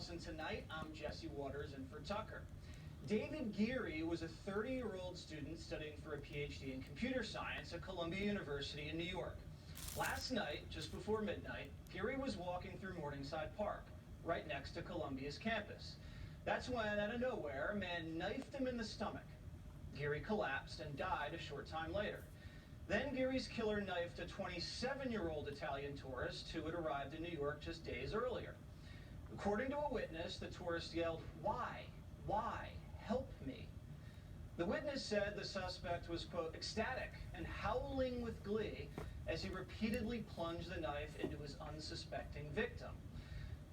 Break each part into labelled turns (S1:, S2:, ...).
S1: and tonight I'm Jesse Waters in for Tucker. David Geary was a 30-year-old student studying for a PhD in computer science at Columbia University in New York. Last night, just before midnight, Geary was walking through Morningside Park, right next to Columbia's campus. That's when, out of nowhere, a man knifed him in the stomach. Geary collapsed and died a short time later. Then Geary's killer knifed a 27-year-old Italian tourist who had arrived in New York just days earlier. According to a witness, the tourist yelled, "Why? Why? Help me." The witness said the suspect was, quote, ecstatic and howling with glee as he repeatedly plunged the knife into his unsuspecting victim.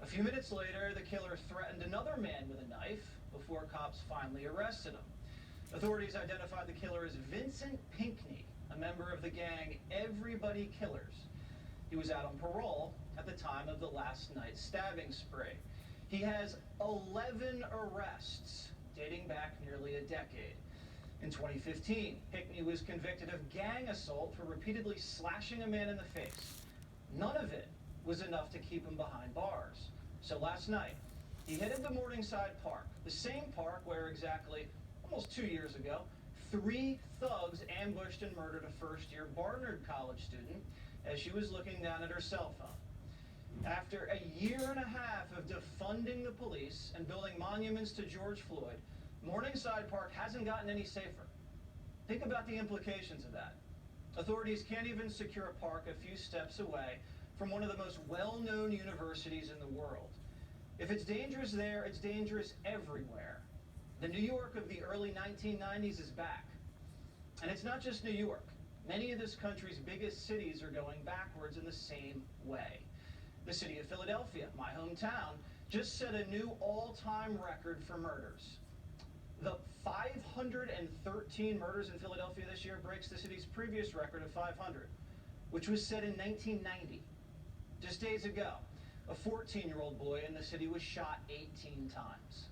S1: A few minutes later, the killer threatened another man with a knife before cops finally arrested him. Authorities identified the killer as Vincent Pinkney, a member of the gang Everybody Killers. He was out on parole at the time of the last night's stabbing spree. He has 11 arrests dating back nearly a decade. In 2015, Pinkney was convicted of gang assault for repeatedly slashing a man in the face. None of it was enough to keep him behind bars. So last night, he headed to Morningside Park, the same park where exactly almost 2 years ago, 3 thugs ambushed and murdered a first-year Barnard College student as she was looking down at her cell phone. After a year and a half of defunding the police and building monuments to George Floyd, Morningside Park hasn't gotten any safer. Think about the implications of that. Authorities can't even secure a park a few steps away from one of the most well-known universities in the world. If it's dangerous there, it's dangerous everywhere. The New York of the early 1990s is back. And it's not just New York. Many of this country's biggest cities are going backwards in the same way. The city of Philadelphia, my hometown, just set a new all-time record for murders. The 513 murders in Philadelphia this year breaks the city's previous record of 500, which was set in 1990. Just days ago, a 14-year-old boy in the city was shot 18 times.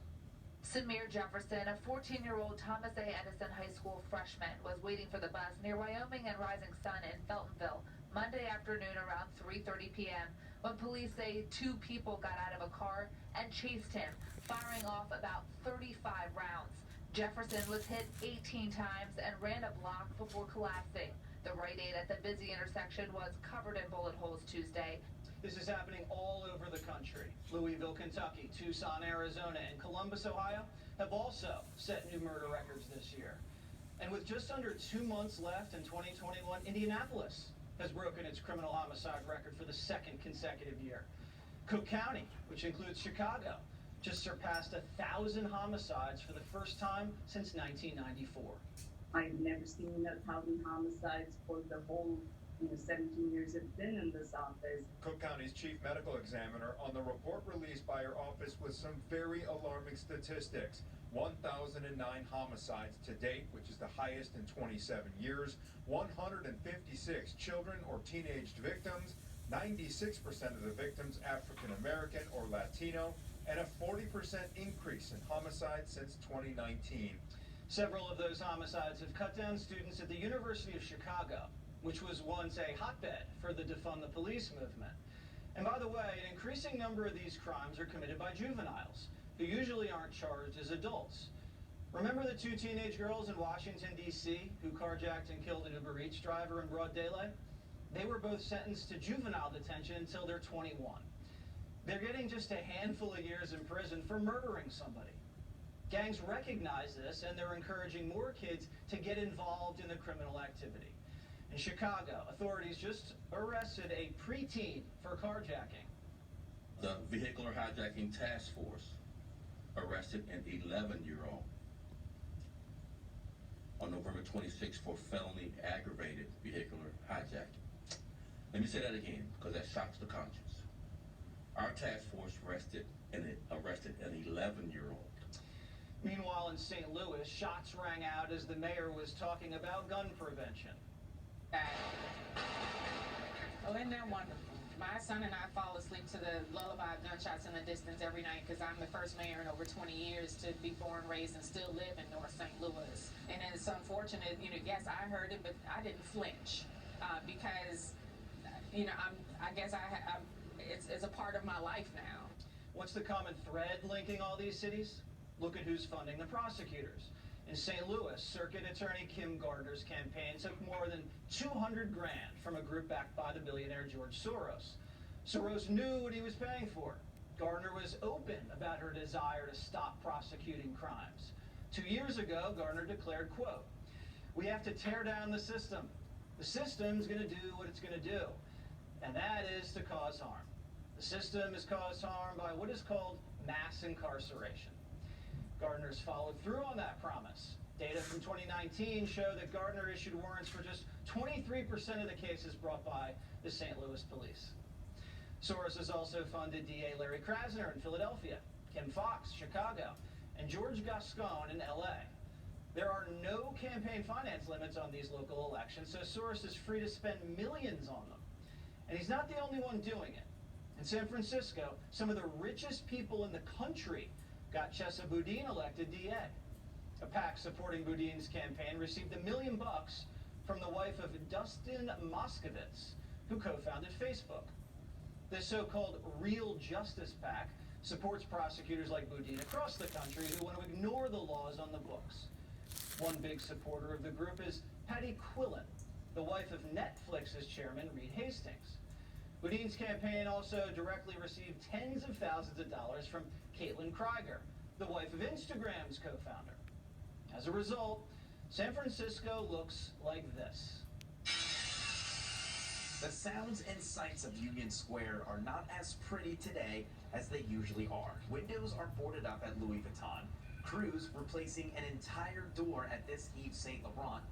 S2: Samir Jefferson, a 14-year-old Thomas A. Edison High School freshman, was waiting for the bus near Wyoming and Rising Sun in Feltonville Monday afternoon around 3:30 p.m. when police say 2 people got out of a car and chased him, firing off about 35 rounds. Jefferson was hit 18 times and ran a block before collapsing. The Rite Aid at the busy intersection was covered in bullet holes Tuesday.
S1: This is happening all over the country. Louisville, Kentucky, Tucson, Arizona, and Columbus, Ohio have also set new murder records this year. And with just under 2 months left in 2021, Indianapolis has broken its criminal homicide record for the 2nd consecutive year. Cook County, which includes Chicago, just surpassed 1,000 homicides for the first time since 1994.
S3: I've never seen enough housing homicides for the whole 17 years I've been in this office.
S4: Cook County's chief medical examiner on the report released by her office with some very alarming statistics. 1,009 homicides to date, which is the highest in 27 years. 156 children or teenaged victims. 96% of the victims African American or Latino, and a 40% increase in homicides since 2019.
S1: Several of those homicides have cut down students at the University of Chicago, which was once a hotbed for the defund the police movement. And by the way, an increasing number of these crimes are committed by juveniles, who usually aren't charged as adults. Remember the 2 teenage girls in Washington, D.C., who carjacked and killed an Uber Eats driver in broad daylight? They were both sentenced to juvenile detention until they're 21. They're getting just a handful of years in prison for murdering somebody. Gangs recognize this, and they're encouraging more kids to get involved in the criminal activity. In Chicago, authorities just arrested a preteen for carjacking.
S5: The Vehicular Hijacking Task Force arrested an 11-year-old on November 26 for felony aggravated vehicular hijacking. Let me say that again, because that shocks the conscience. Our task force arrested an 11-year-old.
S1: Meanwhile, in St. Louis, shots rang out as the mayor was talking about gun prevention.
S6: Oh, isn't that wonderful? My son and I fall asleep to the lullaby of gunshots in the distance every night because I'm the first mayor in over 20 years to be born, raised, and still live in North St. Louis. And it's unfortunate, yes, I heard it, but I didn't flinch because, I guess it's a part of my life now.
S1: What's the common thread linking all these cities? Look at who's funding the prosecutors. In St. Louis, Circuit Attorney Kim Gardner's campaign took more than 200 grand from a group backed by the billionaire George Soros. Soros knew what he was paying for. Gardner was open about her desire to stop prosecuting crimes. 2 years ago, Gardner declared, quote, "We have to tear down the system. The system's going to do what it's going to do, and that is to cause harm. The system is caused harm by what is called mass incarceration." Gardner's followed through on that promise. Data from 2019 show that Gardner issued warrants for just 23% of the cases brought by the St. Louis police. Soros has also funded DA Larry Krasner in Philadelphia, Kim Foxx, Chicago, and George Gascon in LA. There are no campaign finance limits on these local elections, so Soros is free to spend millions on them. And he's not the only one doing it. In San Francisco, some of the richest people in the country got Chesa Boudin elected DA. A PAC supporting Boudin's campaign received $1 million from the wife of Dustin Moskovitz, who co-founded Facebook. This so-called Real Justice PAC supports prosecutors like Boudin across the country who want to ignore the laws on the books. One big supporter of the group is Patty Quillen, the wife of Netflix's chairman Reed Hastings. Boudin's campaign also directly received tens of thousands of dollars from Caitlin Krieger, the wife of Instagram's co-founder. As a result, San Francisco looks like this.
S7: The sounds and sights of Union Square are not as pretty today as they usually are. Windows are boarded up at Louis Vuitton. Crews replacing an entire door at this Yves Saint Laurent.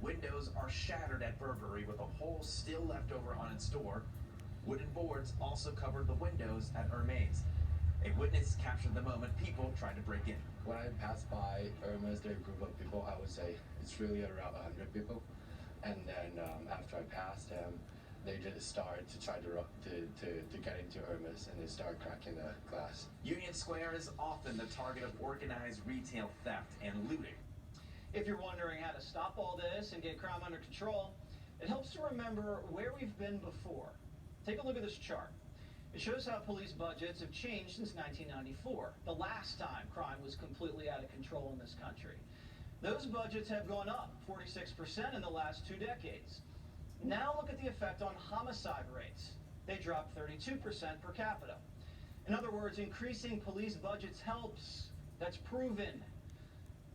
S7: Windows are shattered at Burberry with a hole still left over on its door. Wooden boards also covered the windows at Hermes. A witness captured the moment people tried to break in.
S8: When I passed by Hermes, there are a group of people, I would say it's really around 100 people. And then after I passed them, they just started to try to get into Hermes, and they started cracking the glass.
S7: Union Square is often the target of organized retail theft and looting.
S1: If you're wondering how to stop all this and get crime under control, it helps to remember where we've been before. Take a look at this chart. It shows how police budgets have changed since 1994, the last time crime was completely out of control in this country. Those budgets have gone up 46% in the last 2 decades. Now look at the effect on homicide rates. They dropped 32% per capita. In other words, increasing police budgets helps. That's proven.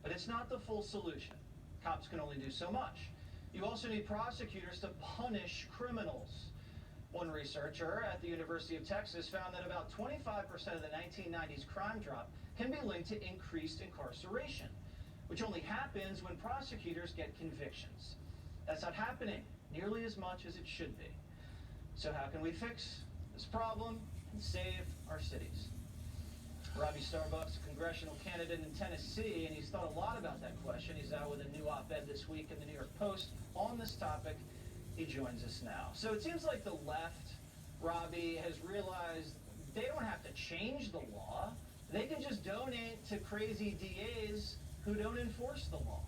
S1: But it's not the full solution. Cops can only do so much. You also need prosecutors to punish criminals. One researcher at the University of Texas found that about 25% of the 1990s crime drop can be linked to increased incarceration, which only happens when prosecutors get convictions. That's not happening nearly as much as it should be. So how can we fix this problem and save our cities? Robbie Starbuck's a congressional candidate in Tennessee, and he's thought a lot about that question. He's out with a new op-ed this week in the New York Post on this topic. He joins us now. So it seems like the left, Robbie, has realized they don't have to change the law. They can just donate to crazy DAs who don't enforce the law.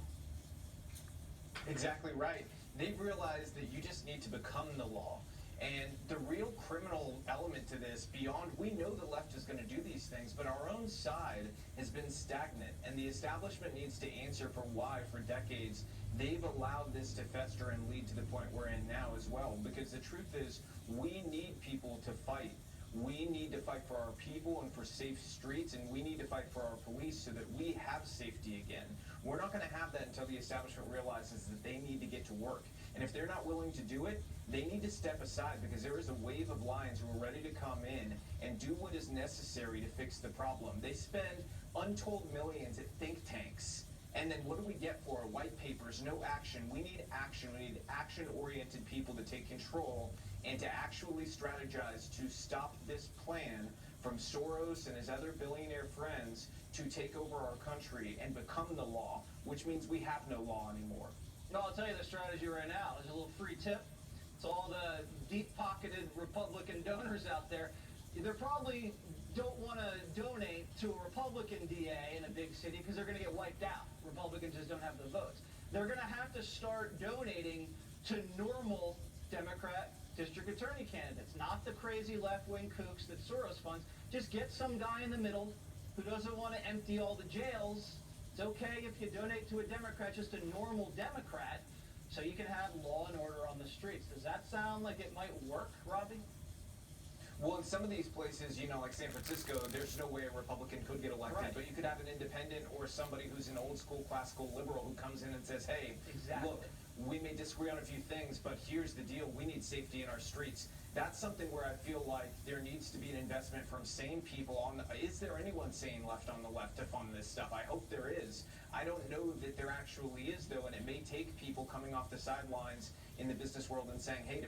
S9: Exactly right. They've realized that you just need to become the law. And the real criminal element to this, beyond, we know the left is going to do these things, but our own side has been stagnant. And the establishment needs to answer for why, for decades, they've allowed this to fester and lead to the point we're in now as well. Because the truth is, we need people to fight. We need to fight for our people and for safe streets, and we need to fight for our police so that we have safety again. We're not going to have that until the establishment realizes that they need to get to work. And if they're not willing to do it, they need to step aside, because there is a wave of lions who are ready to come in and do what is necessary to fix the problem. They spend untold millions at think tanks. And then what do we get for it? White papers, no action. We need action. We need action-oriented people to take control and to actually strategize to stop this plan from Soros and his other billionaire friends to take over our country and become the law, which means we have no law anymore.
S1: No, I'll tell you the strategy right now. There's a little free tip. It's all the deep-pocketed Republican donors out there. They probably don't want to donate to a Republican DA in a big city because they're going to get wiped out. Republicans just don't have the votes. They're going to have to start donating to normal Democrat district attorney candidates, not the crazy left-wing kooks that Soros funds. Just get some guy in the middle who doesn't want to empty all the jails. It's okay if you donate to a Democrat, just a normal Democrat, so you can have law and order on the streets. Does that sound like it might work, Robbie?
S9: Well, in some of these places, you know, like San Francisco, there's no way a Republican could get elected,
S1: Right.
S9: but you could have an independent or somebody who's an old school classical liberal who comes in and says, hey,
S1: Exactly.
S9: look, we may disagree on a few things, but here's the deal. We need safety in our streets. That's something where I feel like there needs to be an investment from sane people on the, is there anyone sane left on the left to fund this stuff? I hope there is. I don't know that there actually is, though, and it may take people coming off the sidelines in the business world and saying, hey,